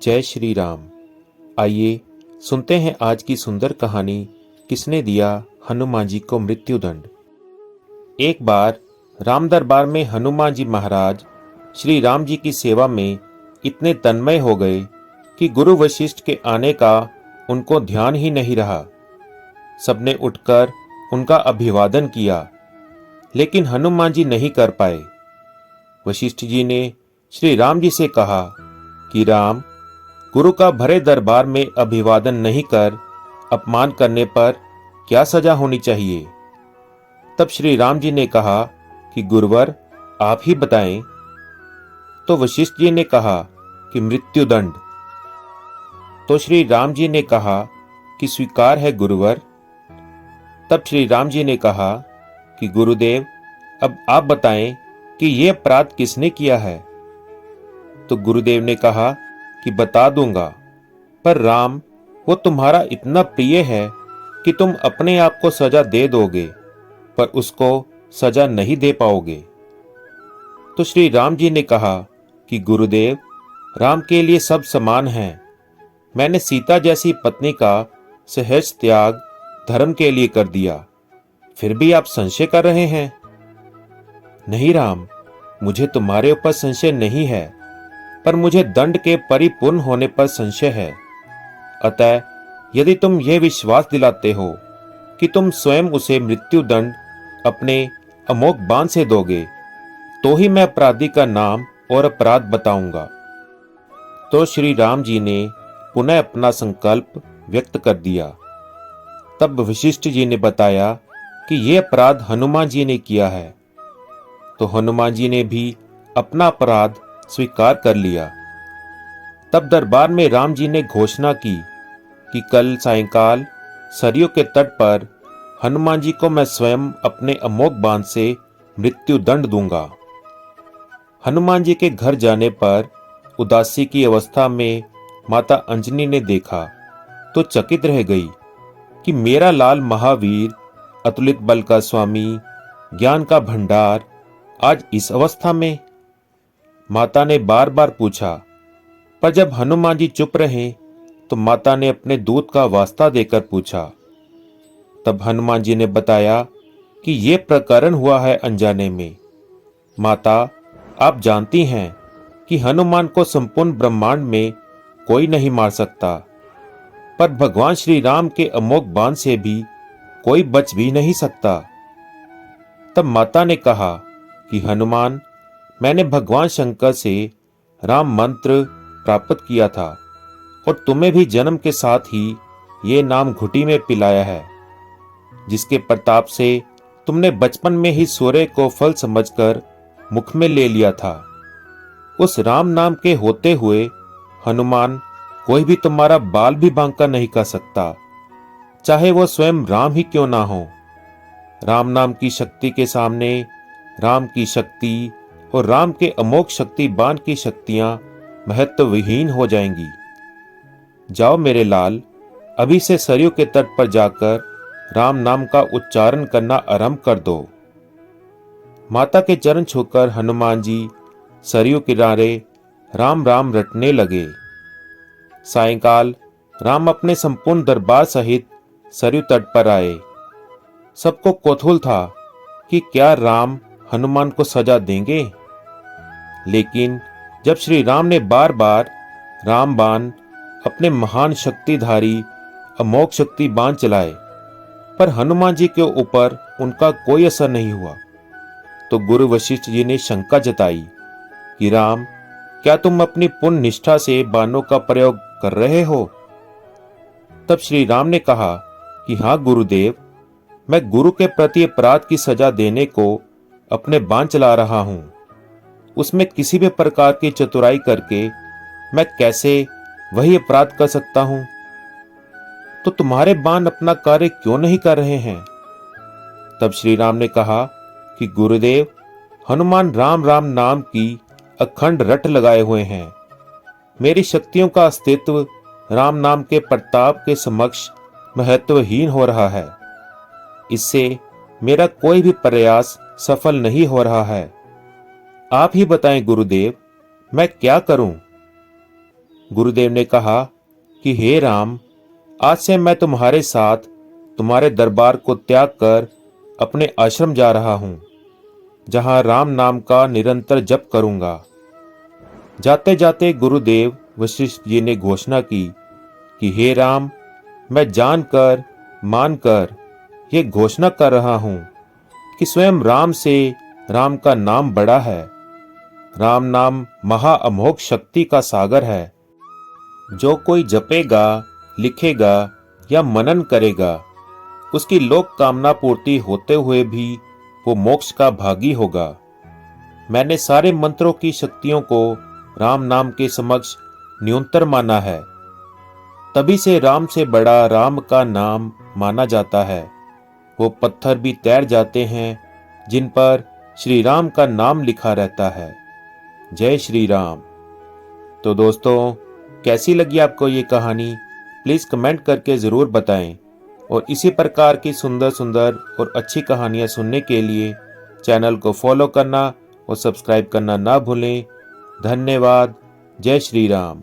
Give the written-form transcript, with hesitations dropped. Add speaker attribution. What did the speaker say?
Speaker 1: जय श्री राम। आइए सुनते हैं आज की सुंदर कहानी, किसने दिया हनुमान जी को मृत्युदंड। एक बार राम दरबार में हनुमान जी महाराज श्री राम जी की सेवा में इतने तन्मय हो गए कि गुरु वशिष्ठ के आने का उनको ध्यान ही नहीं रहा। सबने उठकर उनका अभिवादन किया, लेकिन हनुमान जी नहीं कर पाए। वशिष्ठ जी ने श्री राम जी से कहा कि राम, गुरु का भरे दरबार में अभिवादन नहीं कर अपमान करने पर क्या सजा होनी चाहिए। तब श्री राम जी ने कहा कि गुरुवर, आप ही बताएं। तो वशिष्ठ जी ने कहा कि मृत्युदंड। तो श्री राम जी ने कहा कि स्वीकार है गुरुवर। तब श्री राम जी ने कहा कि गुरुदेव, अब आप बताएं कि यह अपराध किसने किया है। तो गुरुदेव ने कहा कि बता दूंगा, पर राम, वो तुम्हारा इतना प्रिय है कि तुम अपने आप को सजा दे दोगे, पर उसको सजा नहीं दे पाओगे। तो श्री राम जी ने कहा कि गुरुदेव, राम के लिए सब समान हैं। मैंने सीता जैसी पत्नी का सहज त्याग धर्म के लिए कर दिया, फिर भी आप संशय कर रहे हैं। नहीं राम, मुझे तुम्हारे ऊपर संशय नहीं है, पर मुझे दंड के परिपूर्ण होने पर संशय है। अतः यदि तुम यह विश्वास दिलाते हो कि तुम स्वयं उसे मृत्यु दंड अपने अमोघ बाण से दोगे, तो ही मैं अपराधी का नाम और अपराध बताऊंगा। तो श्री राम जी ने पुनः अपना संकल्प व्यक्त कर दिया। तब वशिष्ठ जी ने बताया कि यह अपराध हनुमान जी ने किया है। तो हनुमान जी ने भी अपना अपराध स्वीकार कर लिया। तब दरबार में राम जी ने घोषणा की कि कल सायंकाल सरयू के तट पर हनुमान जी को मैं स्वयं अपने अमोघ बाण से मृत्यु दंड दूंगा। हनुमान जी के घर जाने पर उदासी की अवस्था में माता अंजनी ने देखा तो चकित रह गई कि मेरा लाल महावीर, अतुलित बल का स्वामी, ज्ञान का भंडार आज इस अवस्था में। माता ने बार बार पूछा, पर जब हनुमान जी चुप रहे तो माता ने अपने दूत का वास्ता देकर पूछा। तब हनुमान जी ने बताया कि यह प्रकरण हुआ है अनजाने में। माता, आप जानती हैं कि हनुमान को संपूर्ण ब्रह्मांड में कोई नहीं मार सकता, पर भगवान श्री राम के अमोघ बाण से भी कोई बच भी नहीं सकता। तब माता ने कहा कि हनुमान, मैंने भगवान शंकर से राम मंत्र प्राप्त किया था और तुम्हें भी जन्म के साथ ही ये नाम घुटी में पिलाया है, जिसके प्रताप से तुमने बचपन में ही सूर्य को फल समझकर मुख में ले लिया था। उस राम नाम के होते हुए हनुमान, कोई भी तुम्हारा बाल भी बांका नहीं कर सकता, चाहे वो स्वयं राम ही क्यों ना हो। राम नाम की शक्ति के सामने राम की शक्ति और राम के अमोघ शक्ति बाण की शक्तियां महत्वहीन हो जाएंगी। जाओ मेरे लाल, अभी से सरयू के तट पर जाकर राम नाम का उच्चारण करना आरंभ कर दो। माता के चरण छूकर हनुमान जी सरयू किनारे राम राम रटने लगे। सायंकाल राम अपने संपूर्ण दरबार सहित सरयू तट पर आए। सबको कौतूहल था कि क्या राम हनुमान को सजा देंगे। लेकिन जब श्री राम ने बार बार राम बाण, अपने महान शक्तिधारी अमोघ शक्ति बाण चलाए, पर हनुमान जी के ऊपर उनका कोई असर नहीं हुआ, तो गुरु वशिष्ठ जी ने शंका जताई कि राम, क्या तुम अपनी पूर्ण निष्ठा से बाणों का प्रयोग कर रहे हो। तब श्री राम ने कहा कि हाँ गुरुदेव, मैं गुरु के प्रति अपराध की सजा देने को अपने बाण चला रहा हूं। उसमें किसी भी प्रकार की चतुराई करके मैं कैसे वही अपराध कर सकता हूं। तो तुम्हारे बाण अपना कार्य क्यों नहीं कर रहे हैं। तब श्री राम ने कहा कि गुरुदेव, हनुमान राम राम नाम की अखंड रट लगाए हुए हैं। मेरी शक्तियों का अस्तित्व राम नाम के प्रताप के समक्ष महत्वहीन हो रहा है। इससे मेरा कोई भी प्रयास सफल नहीं हो रहा है। आप ही बताएं गुरुदेव, मैं क्या करूं। गुरुदेव ने कहा कि हे राम, आज से मैं तुम्हारे साथ तुम्हारे दरबार को त्याग कर अपने आश्रम जा रहा हूं, जहां राम नाम का निरंतर जप करूंगा। जाते जाते गुरुदेव वशिष्ठ जी ने घोषणा की कि हे राम, मैं जानकर मानकर ये घोषणा कर रहा हूं कि स्वयं राम से राम का नाम बड़ा है। राम नाम महाअमोघ शक्ति का सागर है। जो कोई जपेगा, लिखेगा या मनन करेगा, उसकी लोक कामना पूर्ति होते हुए भी वो मोक्ष का भागी होगा। मैंने सारे मंत्रों की शक्तियों को राम नाम के समक्ष न्यूनतर माना है। तभी से राम से बड़ा राम का नाम माना जाता है। वो पत्थर भी तैर जाते हैं जिन पर श्री राम का नाम लिखा रहता है। जय श्री राम। तो दोस्तों, कैसी लगी आपको ये कहानी? प्लीज कमेंट करके जरूर बताएं। और इसी प्रकार की सुंदर सुंदर और अच्छी कहानियां सुनने के लिए चैनल को फॉलो करना और सब्सक्राइब करना ना भूलें। धन्यवाद। जय श्री राम।